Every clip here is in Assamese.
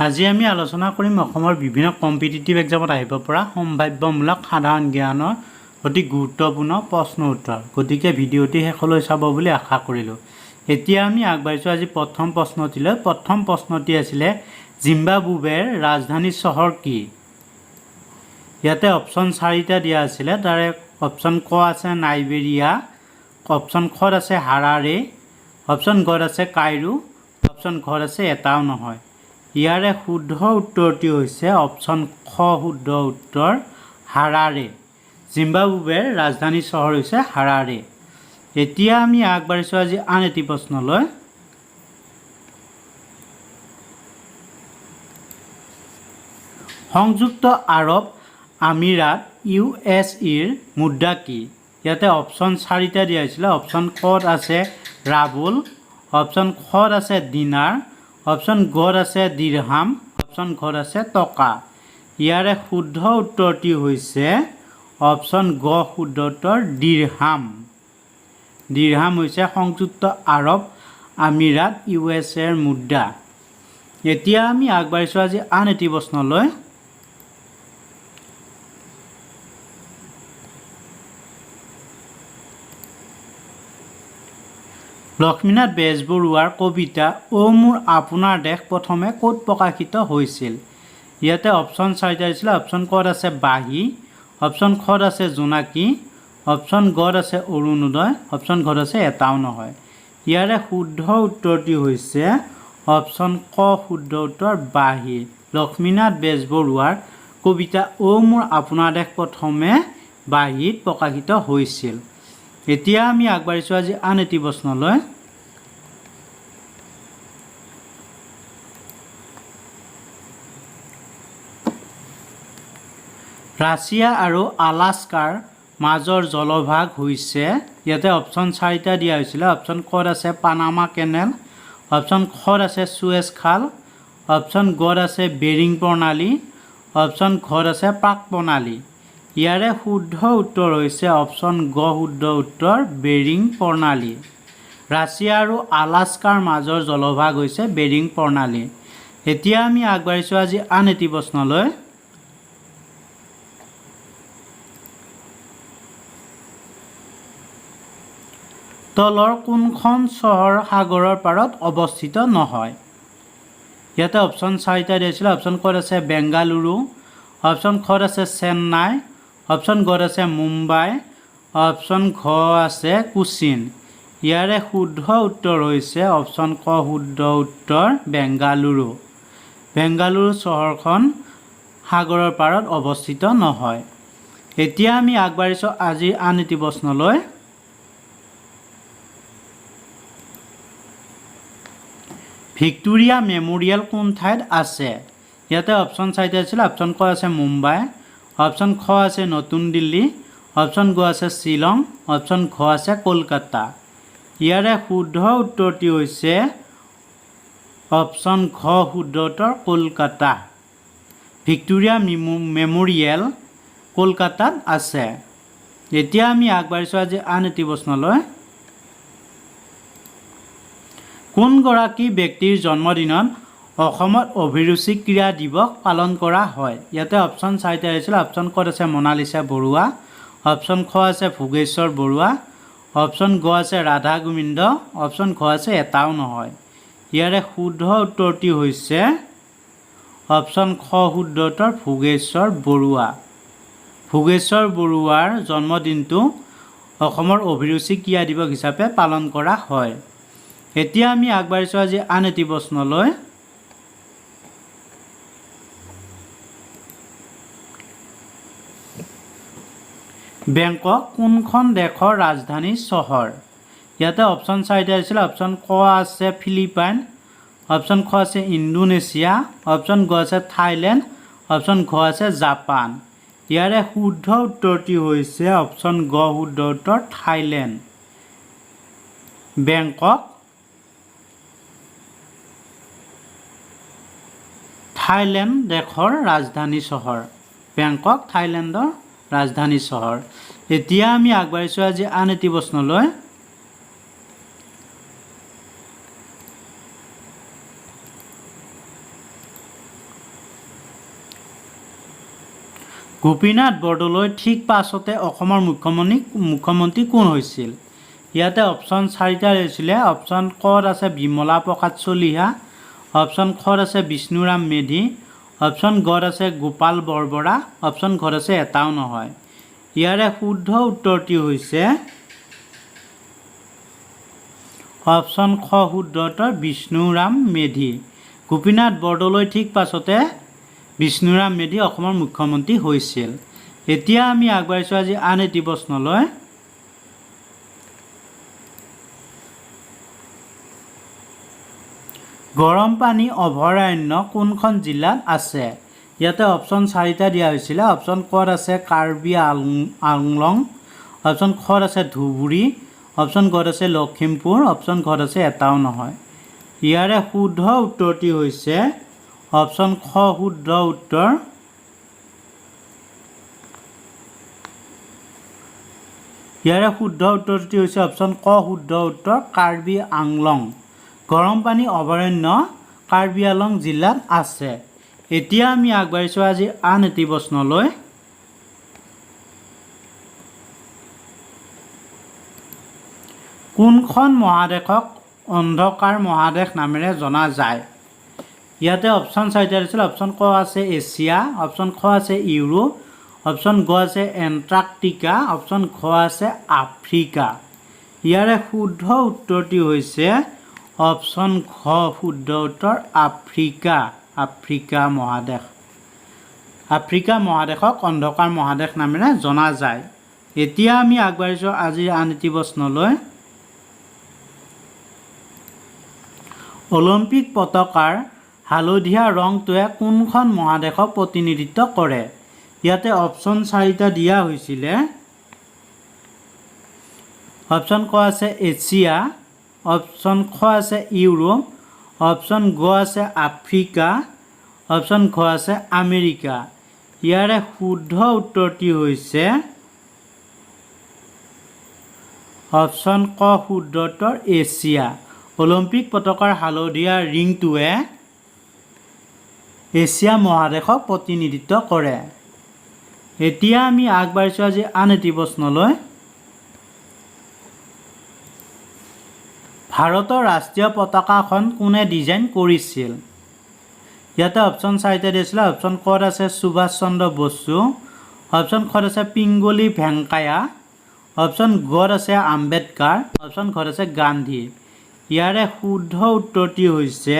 আজি আমি আলোচনা কৰিম অসমৰ বিভিন্ন কম্পিটিটিভ এক্সামত আহিব পৰা সম্ভাৱ্যমূলক সাধাৰণ জ্ঞানৰ অতি গুৰুত্বপূৰ্ণ প্ৰশ্ন উত্তৰ। গতিকে ভিডিঅ'টি শেষলৈ চাব বুলি আশা কৰিলোঁ। এতিয়া আমি আগবাঢ়িছোঁ আজি প্ৰথম প্ৰশ্নটিলৈ। প্ৰথম প্ৰশ্নটি আছিলে জিম্বাবুৱেৰ ৰাজধানী চহৰ কি? ইয়াতে অপশ্যন 4টা দিয়া আছিলে। তাৰে অপশ্যন ক আছে নাইজেৰিয়া, অপশ্যন খ আছে হাৰাৰে, অপশ্যন গ আছে কাইৰো, অপশ্যন ঘ আছে এটাও নহয়। ইয়াৰে শুদ্ধ উত্তৰটি হৈছে অপশ্যন খ শুদ্ধ উত্তৰ হাৰাৰে। জিম্বাবুৱেৰ ৰাজধানী চহৰ হৈছে হাৰাৰে। এতিয়া আমি আগবাঢ়িছোঁ আজি আন এটি প্ৰশ্নলৈ। সংযুক্ত আৰৱ আমিৰাত USEৰ মুদ্ৰা কি? ইয়াতে অপশ্যন 4টা দিয়া হৈছিলে। অপশ্যন কত আছে ৰাবুল, অপশ্যন খত আছে দিনাৰ, অপশ্যন গত আছে দিৰহাম, অপশ্যন ঘত আছে টকা। ইয়াৰে শুদ্ধ উত্তৰটি হৈছে অপশ্যন গ শুদ্ধ উত্তৰ দিৰহাম। দিৰহাম হৈছে সংযুক্ত আৰৱ আমিৰাত USAৰ মুদ্ৰা। এতিয়া আমি আগবাঢ়িছোঁ আজি আন এটি প্ৰশ্নলৈ। লক্ষ্মীনাথ বেজবৰুৱাৰ কবিতা অ মোৰ আপোনাৰ দেশ প্ৰথমে ক'ত প্ৰকাশিত হৈছিল? ইয়াতে অপশ্যন 4টা দিছিলে। অপশ্যন কত আছে বাঁহী, অপশ্যন খত আছে জোনাকী, অপশ্যন গত আছে অৰুণোদয়, অপশ্যন ঘত আছে এটাও নহয়। ইয়াৰে শুদ্ধ উত্তৰটি হৈছে অপশ্যন ক শুদ্ধ উত্তৰ বাঁহী। লক্ষ্মীনাথ বেজবৰুৱাৰ কবিতা অ মোৰ আপোনাৰ দেশ প্ৰথমে বাঁহীত প্ৰকাশিত হৈছিল। এতিয়া আমি আগবাঢ়িছোঁ আজি আন এটি প্ৰশ্নলৈ। ৰাছিয়া আৰু আলাস্কাৰ মাজৰ জলভাগ হৈছে, ইয়াতে অপশ্যন 4টা দিয়া হৈছিলে। অপশ্যন কত আছে পানামা কেনেল, অপশ্যন খত আছে চুৱেজ খাল, অপশ্যন গত আছে বেৰিং প্ৰণালী, অপশ্যন ঘত আছে প্ৰাক প্ৰণালী। ইয়াৰে শুদ্ধ উত্তৰ হৈছে অপশ্যন গ শুদ্ধ উত্তৰ বেৰিং প্ৰণালী। ৰাছিয়া আৰু আলাস্কাৰ মাজৰ জলভাগ হৈছে বেৰিং প্ৰণালী। এতিয়া আমি আগবাঢ়িছোঁ আজি আন এটি প্ৰশ্নলৈ। তলৰ কোনখন চহৰ সাগৰৰ পাৰত অৱস্থিত নহয়? ইয়াতে অপশ্যন 4টা দিছিলে। অপশ্যন কত আছে বেংগালুৰু, অপশ্যন খত আছে চেন্নাই, অপশ্যন গত আছে মুম্বাই, অপশ্যন ঘ আছে কোচিন। ইয়াৰে শুদ্ধ উত্তৰ হৈছে অপশ্যন ক শুদ্ধ উত্তৰ বেংগালুৰু। বেংগালুৰু চহৰখন সাগৰৰ পাৰত অৱস্থিত নহয়। এতিয়া আমি আগবাঢ়িছোঁ আজি আন এটি প্ৰশ্নলৈ। ভিক্টোৰিয়া মেমৰিয়েল কোন ঠাইত আছে? ইয়াতে অপশ্যন 4টা আছিলে। অপশ্যন ক আছে মুম্বাই, অপশ্যন খ আছে নতুন দিল্লী, অপশ্যন গ আছে শ্বিলং, অপশ্যন ঘ আছে কলকাতা। ইয়াৰে শুদ্ধ উত্তৰটি হৈছে অপশ্যন ঘ শুদ্ধ উত্তৰ কলকাতা। ভিক্টোৰিয়া মেমৰিয়েল কলকাতাত আছে। এতিয়া আমি আগবাঢ়িছোঁ আজি আন এটি প্ৰশ্নলৈ। কোনগৰাকী ব্যক্তিৰ জন্মদিনত অসমত অভিৰুচি ক্ৰীড়া দিৱস পালন কৰা হয়? ইয়াতে অপশ্যন 4টা আহিছিলে। অপশ্যন কত আছে মনালিছা বৰুৱা, অপশ্যন খ আছে ভোগেশ্বৰ বৰুৱা, অপশ্যন গ আছে ৰাধা গোবিন্দ, অপশ্যন ঘ আছে এটাও নহয়। ইয়াৰে শুদ্ধ উত্তৰটি হৈছে অপশ্যন খ শুদ্ধ উত্তৰ ভোগেশ্বৰ বৰুৱা। ভোগেশ্বৰ বৰুৱাৰ জন্মদিনটো অসমৰ অভিৰুচি ক্ৰীড়া দিৱস হিচাপে পালন কৰা হয়। এতিয়া আমি আগবাঢ়িছোঁ আজি আন এটি প্ৰশ্নলৈ। বেংকক কোনখন দেশৰ ৰাজধানী চহৰ? ইয়াতে অপশ্যন 4টা আছিলে। অপশ্যন ক আছে ফিলিপাইন, অপশ্যন খ আছে ইণ্ডোনেছিয়া, অপশ্যন গ আছে থাইলেণ্ড, অপশ্যন ঘ আছে জাপান। ইয়াৰে শুদ্ধ উত্তৰটি হৈছে অপশ্যন গ শুদ্ধ উত্তৰ থাইলেণ্ড। বেংকক থাইলেণ্ড দেশৰ ৰাজধানী চহৰ। বেংকক থাইলেণ্ডৰ ৰাজধানী চহৰ। এতিয়া আমি আগবাঢ়িছোঁ আজি আন এটি প্ৰশ্নলৈ। গোপীনাথ বৰদলৈ ঠিক পাছতে অসমৰ মুখ্যমন্ত্ৰী কোন হৈছিল? ইয়াতে অপশ্যন 4টা হৈছিলে। অপশ্যন কত আছে বিমলা প্ৰসাদ চলিহা, অপশ্যন খত আছে বিষ্ণুৰাম মেধি, অপশ্যন গত আছে গোপাল বৰবৰা, অপশ্যন ঘত আছে এটাও নহয়। ইয়াৰে শুদ্ধ উত্তৰটি হৈছে অপশ্যন খ শুদ্ধ উত্তৰ বিষ্ণুৰাম মেধি। গোপীনাথ বৰদলৈ ঠিক পাছতে বিষ্ণুৰাম মেধি অসমৰ মুখ্যমন্ত্ৰী হৈছিল। এতিয়া আমি আগবাঢ়িছোঁ আজি আন এটি প্ৰশ্নলৈ। গৰমপানী অভয়াৰণ্য কোনখন জিলাত আছে? ইয়াতে অপশ্যন 4টা দিয়া হৈছিলে। অপশ্যন কত আছে কাৰ্বি আংলং, অপশ্যন খত আছে ধুবুৰী, অপশ্যন গত আছে লখিমপুৰ, অপশ্যন ঘত আছে এটাও নহয়। ইয়াৰে শুদ্ধ উত্তৰটি হৈছে অপশ্যন খ শুদ্ধ উত্তৰ অপশ্যন ক শুদ্ধ উত্তৰ কাৰ্বি আংলং। গৰমপানী অভয়াৰণ্য কাৰ্বি আংলং জিলাত আছে। এতিয়া আমি আগবাঢ়িছোঁ আজি আন এটি প্ৰশ্নলৈ। কোনখন মহাদেশক অন্ধকাৰ মহাদেশ নামেৰে জনা যায়? ইয়াতে অপশ্যন 4টা দিছিল। অপশ্যন ক আছে এছিয়া, অপশ্যন খ আছে ইউৰোপ, অপশ্যন গ আছে এণ্টাৰ্কটিকা, অপশ্যন ঘ আছে আফ্ৰিকা। ইয়াৰে শুদ্ধ উত্তৰটি হৈছে অপশ্যন ঘ শুদ্ধ উত্তৰ আফ্ৰিকা মহাদেশ। আফ্ৰিকা মহাদেশক অন্ধকাৰ মহাদেশ নামেৰে জনা যায়। এতিয়া আমি আগবাঢ়িছোঁ আজিৰ আন এটি প্ৰশ্নলৈ। অলিম্পিক পতাকাৰ হালধীয়া ৰংটোৱে কোনখন মহাদেশক প্ৰতিনিধিত্ব কৰে? ইয়াতে অপশ্যন 4টা দিয়া হৈছিলে। অপশ্যন ক আছে এছিয়া, অপশ্যন খ আছে ইউৰোপ, অপশ্যন গ আছে আফ্ৰিকা, অপশ্যন ঘ আছে আমেৰিকা। ইয়াৰে শুদ্ধ উত্তৰটি হৈছে অপশ্যন ক শুদ্ধ উত্তৰ এছিয়া। অলিম্পিক পতাকাৰ হালধীয়া ৰিংটোৱে এছিয়া মহাদেশক প্ৰতিনিধিত্ব কৰে। এতিয়া আমি আগবাঢ়িছোঁ আজি আন এটি প্ৰশ্নলৈ। ভাৰতৰ ৰাষ্ট্ৰীয় পতাকাখন কোনে ডিজাইন কৰিছিল? ইয়াতে অপশ্যন 4টা দিছিলে। অপশ্যন কত আছে সুভাষ চন্দ্ৰ বসু, অপশ্যন খত আছে পিংগলি ভেংকায়া, অপশ্যন গত আছে আম্বেদকাৰ, অপশ্যন ঘত আছে গান্ধী। ইয়াৰে শুদ্ধ উত্তৰটি হৈছে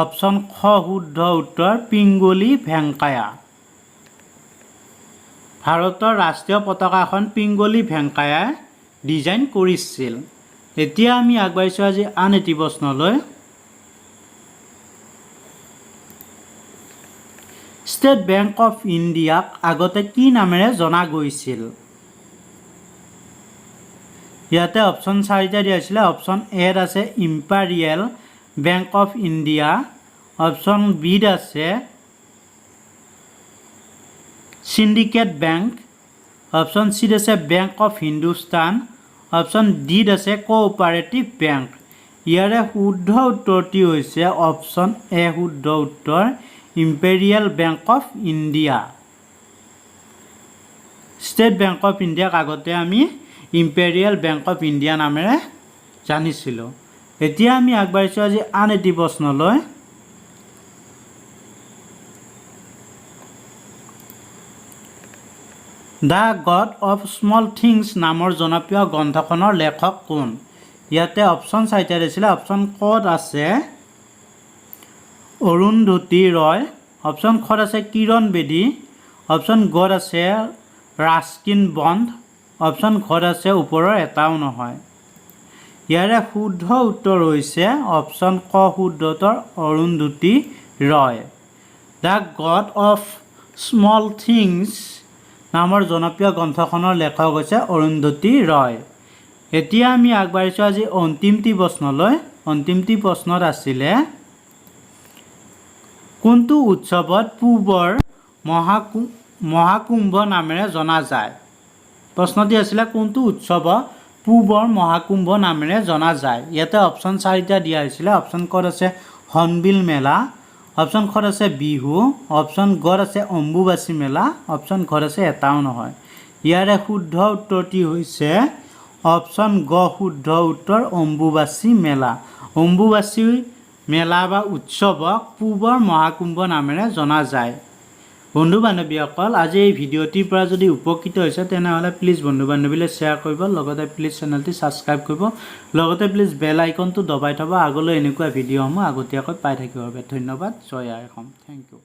অপশ্যন খ শুদ্ধ উত্তৰ পিংগলি ভেংকায়া। ভাৰতৰ ৰাষ্ট্ৰীয় পতাকাখন পিংগলি ভেংকায়াই ডিজাইন কৰিছিল। এতিয়া আমি আগবাঢ়িছোঁ আজি আন এটি প্ৰশ্নলৈ। ষ্টেট বেংক অফ ইণ্ডিয়াক আগতে কি নামেৰে জনা গৈছিল? ইয়াতে অপশ্যন 4টা দিয়া হৈছিলে। অপশ্যন এত আছে imperial bank of India, option বিত আছে সিন্ডিকেট বেংক, অপশ্যন চিত আছে বেংক অফ হিন্দুস্তান, অপশ্যন ডিত আছে কোঅপাৰেটিভ বেংক। ইয়াৰে শুদ্ধ উত্তৰটি হৈছে অপশ্যন এ শুদ্ধ উত্তৰ imperial bank of India. State bank of ইণ্ডিয়াক আগতে আমি ইম্পেৰিয়েল বেংক অফ ইণ্ডিয়া নামেৰে জানিছিলোঁ। এতিয়া আমি আগবাঢ়িছোঁ আজি আন এটি প্ৰশ্নলৈ। The god of small things নামৰ জনপ্ৰিয় গ্ৰন্থখনৰ লেখক কোন? ইয়াতে অপশ্যন 4টা দিছিলে। অপশ্যন কত আছে অৰুন্ধতী ৰয়, অপশ্যন খত আছে কিৰণ বেদী, অপশ্যন গত আছে ৰাস্কিন বণ্ড, অপশ্যন ঘত আছে ওপৰৰ এটাও নহয়। ইয়াৰে শুদ্ধ উত্তৰ হৈছে অপশ্যন ক শুদ্ধ উত্তৰ Arundhati Roy. The god of small things নামৰ জনপ্ৰিয় গ্ৰন্থখনৰ লেখক হৈছে অৰুন্ধতী ৰয়। এতিয়া আমি আগবাঢ়িছোঁ আজি অন্তিমটি প্ৰশ্নলৈ। অন্তিমটি প্ৰশ্নত আছিলে কোনটো উৎসৱত পূবৰ মহাকুম্ভ নামেৰে জনা যায়? প্ৰশ্নটি আছিলে কোনটো উৎসৱক পূবৰ মহাকুম্ভ নামেৰে জনা যায়? ইয়াতে অপশ্যন 4টা দিয়া হৈছিলে। অপশ্যন কত আছে হৰ্ণবিল মেলা, অপশ্যন খত আছে বিহু, অপশ্যন গত আছে অম্বুবাচী মেলা, অপশ্যন ঘত আছে এটাও নহয়। ইয়াৰে শুদ্ধ উত্তৰটি হৈছে অপশ্যন গ শুদ্ধ উত্তৰ অম্বুবাচী মেলা। অম্বুবাচী মেলা বা উৎসৱক পূবৰ মহাকুম্ভ নামেৰে জনা যায়। বন্ধু বান্ধৱীসকল, আজি এই ভিডিঅ'টিৰ পৰা যদি উপকৃত হৈছে তেনেহ'লে প্লিজ বন্ধু বান্ধৱীলৈ শ্বেয়াৰ কৰিব, লগতে প্লিজ চেনেলটি ছাবস্ক্ৰাইব কৰিব, লগতে প্লিজ বেল আইকনটো দবাই থ'ব আগলৈ এনেকুৱা ভিডিঅ'সমূহ আগতীয়াকৈ পাই থাকিবৰ বাবে। ধন্যবাদ। জয় আই অসম। Thank U.